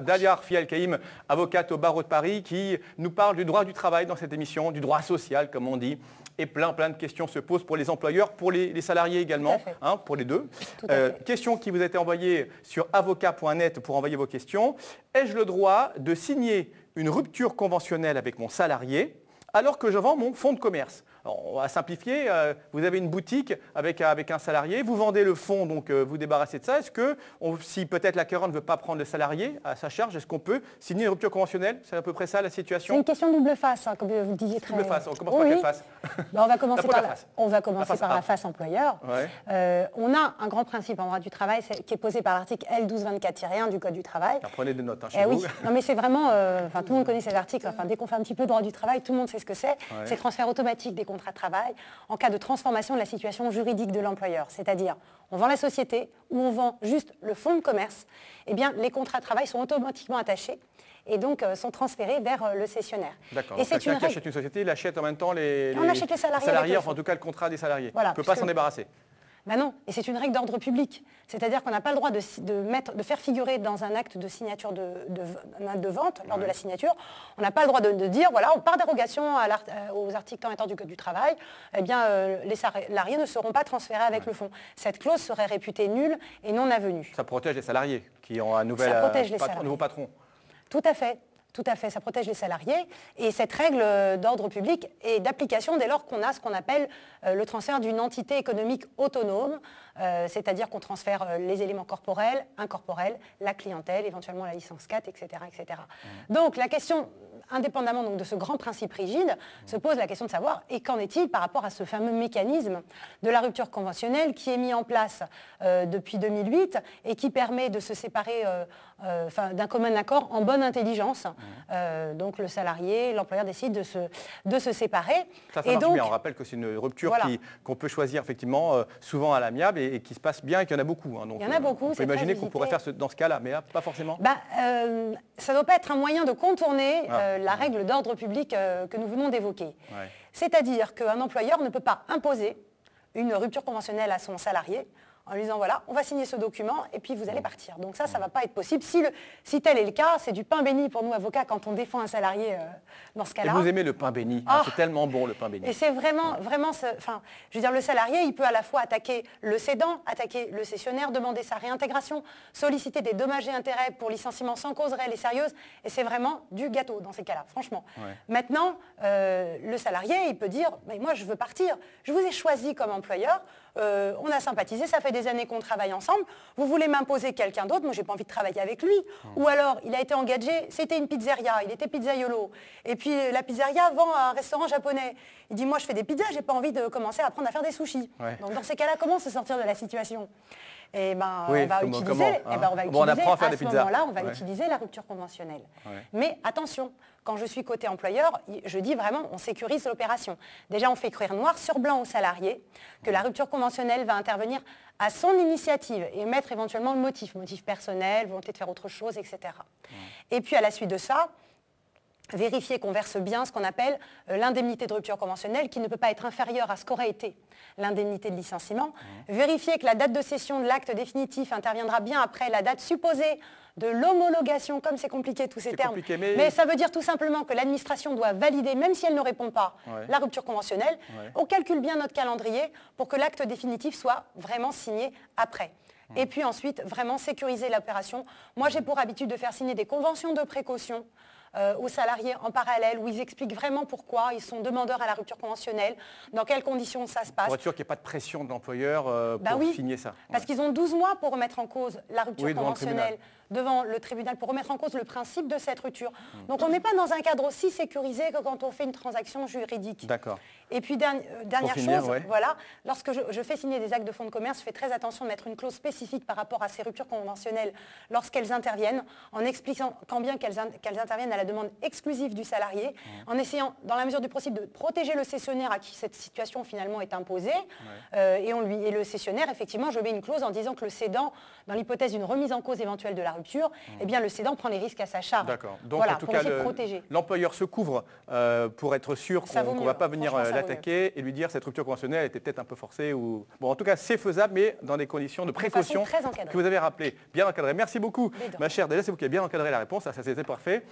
Dalia Arfi El-Kaïm, avocate au barreau de Paris, qui nous parle du droit du travail dans cette émission, du droit social, comme on dit. Et plein de questions se posent pour les employeurs, pour les salariés également, hein, pour les deux. Question qui vous a été envoyée sur avocat.net pour envoyer vos questions. Ai-je le droit de signer une rupture conventionnelle avec mon salarié alors que je vends mon fonds de commerce? Alors, on va simplifier, vous avez une boutique avec un salarié, vous vendez le fonds, donc vous débarrassez de ça. Est-ce que, si peut-être l'acquéreur ne veut pas prendre le salarié à sa charge, est-ce qu'on peut signer une rupture conventionnelle? C'est à peu près ça la situation? C'est une question double face, hein, comme vous le disiez très bien. Double face, on commence par quelle face? On va commencer par la face employeur. Ouais. On a un grand principe en droit du travail qui est posé par l'article L1224-1 du Code du travail. Alors, prenez des notes hein, chez vous. Oui. Non mais c'est vraiment, tout le monde connaît cet article, dès qu'on fait un petit peu de droit du travail, tout le monde sait ce que c'est. Ouais. C'est le transfert automatique des contrat de travail en cas de transformation de la situation juridique de l'employeur. C'est-à-dire, on vend la société ou on vend juste le fonds de commerce, eh bien, les contrats de travail sont automatiquement attachés et donc sont transférés vers le cessionnaire. D'accord. Et quelqu'un qui achète une société, il achète en même temps les salariés, enfin en tout cas le contrat des salariés. Voilà, il ne peut pas s'en débarrasser. Ben non, et c'est une règle d'ordre public. C'est-à-dire qu'on n'a pas le droit de faire figurer dans un acte de signature de vente, lors de la signature, on n'a pas le droit de dire, voilà, par dérogation aux articles tant et tant du Code du travail, eh bien, les salariés ne seront pas transférés avec le fonds. Cette clause serait réputée nulle et non avenue. Ça protège les salariés qui ont un nouveau patron. Tout à fait. Tout à fait, ça protège les salariés. Et cette règle d'ordre public est d'application dès lors qu'on a ce qu'on appelle le transfert d'une entité économique autonome, c'est-à-dire qu'on transfère les éléments corporels, incorporels, la clientèle, éventuellement la licence 4, etc. etc. Donc la question, indépendamment donc, de ce grand principe rigide, se pose la question de savoir, et qu'en est-il par rapport à ce fameux mécanisme de la rupture conventionnelle qui est mis en place depuis 2008 et qui permet de se séparer d'un commun accord en bonne intelligence. Donc le salarié, l'employeur décide de se séparer. Ça marche donc, bien. On rappelle que c'est une rupture qu'on peut choisir effectivement souvent à l'amiable et qui se passe bien et qu'il y en a beaucoup. Hein. Donc, il y en a beaucoup. On peut imaginer qu'on pourrait faire dans ce cas-là, mais pas forcément. Ça ne doit pas être un moyen de contourner la règle d'ordre public que nous venons d'évoquer. Ouais. C'est-à-dire qu'un employeur ne peut pas imposer une rupture conventionnelle à son salarié en lui disant, voilà, on va signer ce document et puis vous allez partir. Donc ça ne va pas être possible. Si tel est le cas, c'est du pain béni pour nous, avocats, quand on défend un salarié dans ce cas-là. Et vous aimez le pain béni, c'est tellement bon le pain béni. Et c'est vraiment, je veux dire, le salarié, il peut à la fois attaquer le cédant, attaquer le cessionnaire, demander sa réintégration, solliciter des dommages et intérêts pour licenciement sans cause réelle et sérieuse, et c'est vraiment du gâteau dans ces cas-là, franchement. Ouais. Maintenant, le salarié, il peut dire, mais moi je veux partir, je vous ai choisi comme employeur, on a sympathisé, ça fait des années qu'on travaille ensemble, vous voulez m'imposer quelqu'un d'autre, moi j'ai pas envie de travailler avec lui. Ou alors, il a été engagé, c'était une pizzeria, il était pizzaiolo, et puis la pizzeria vend un restaurant japonais. Il dit, moi je fais des pizzas, j'ai pas envie de commencer à apprendre à faire des sushis. Ouais. Donc dans ces cas-là, comment se sortir de la situation? Et on va utiliser, on apprend à faire des pizzas. On va utiliser la rupture conventionnelle. Ouais. Mais attention, quand je suis côté employeur, je dis vraiment, on sécurise l'opération. Déjà, on fait écrire noir sur blanc aux salariés que la rupture conventionnelle va intervenir à son initiative et mettre éventuellement le motif personnel, volonté de faire autre chose, etc. Et puis à la suite de ça, vérifier qu'on verse bien ce qu'on appelle l'indemnité de rupture conventionnelle qui ne peut pas être inférieure à ce qu'aurait été l'indemnité de licenciement. Vérifier que la date de cession de l'acte définitif interviendra bien après la date supposée de l'homologation, comme c'est compliqué tous ces termes. Mais ça veut dire tout simplement que l'administration doit valider, même si elle ne répond pas, la rupture conventionnelle. On calcule bien notre calendrier pour que l'acte définitif soit vraiment signé après. Et puis ensuite, vraiment sécuriser l'opération. Moi, j'ai pour habitude de faire signer des conventions de précaution aux salariés en parallèle, où ils expliquent vraiment pourquoi ils sont demandeurs à la rupture conventionnelle, dans quelles conditions ça se passe. Pour être sûr qu'il n'y ait pas de pression de l'employeur pour signer ça. Parce qu'ils ont 12 mois pour remettre en cause la rupture conventionnelle devant le tribunal, pour remettre en cause le principe de cette rupture. Donc on n'est pas dans un cadre aussi sécurisé que quand on fait une transaction juridique. D'accord. Et puis dernière chose, voilà, lorsque je fais signer des actes de fonds de commerce, je fais très attention de mettre une clause spécifique par rapport à ces ruptures conventionnelles lorsqu'elles interviennent, en expliquant quand bien qu'elles interviennent à la demande exclusive du salarié, en essayant, dans la mesure du possible, de protéger le cessionnaire à qui cette situation finalement est imposée. Et le cessionnaire, effectivement, je mets une clause en disant que le cédant, dans l'hypothèse d'une remise en cause éventuelle de la rupture, eh bien le cédant prend les risques à sa charge. D'accord. Donc en tout cas, l'employeur se couvre pour être sûr qu'on ne va pas venir l'attaquer et lui dire cette rupture conventionnelle était peut-être un peu forcée ou... Bon, en tout cas, c'est faisable, mais dans des conditions de précaution que vous avez rappelées. Bien encadré. Merci beaucoup, ma chère. Déjà, c'est vous qui avez bien encadré la réponse. Ça c'était parfait.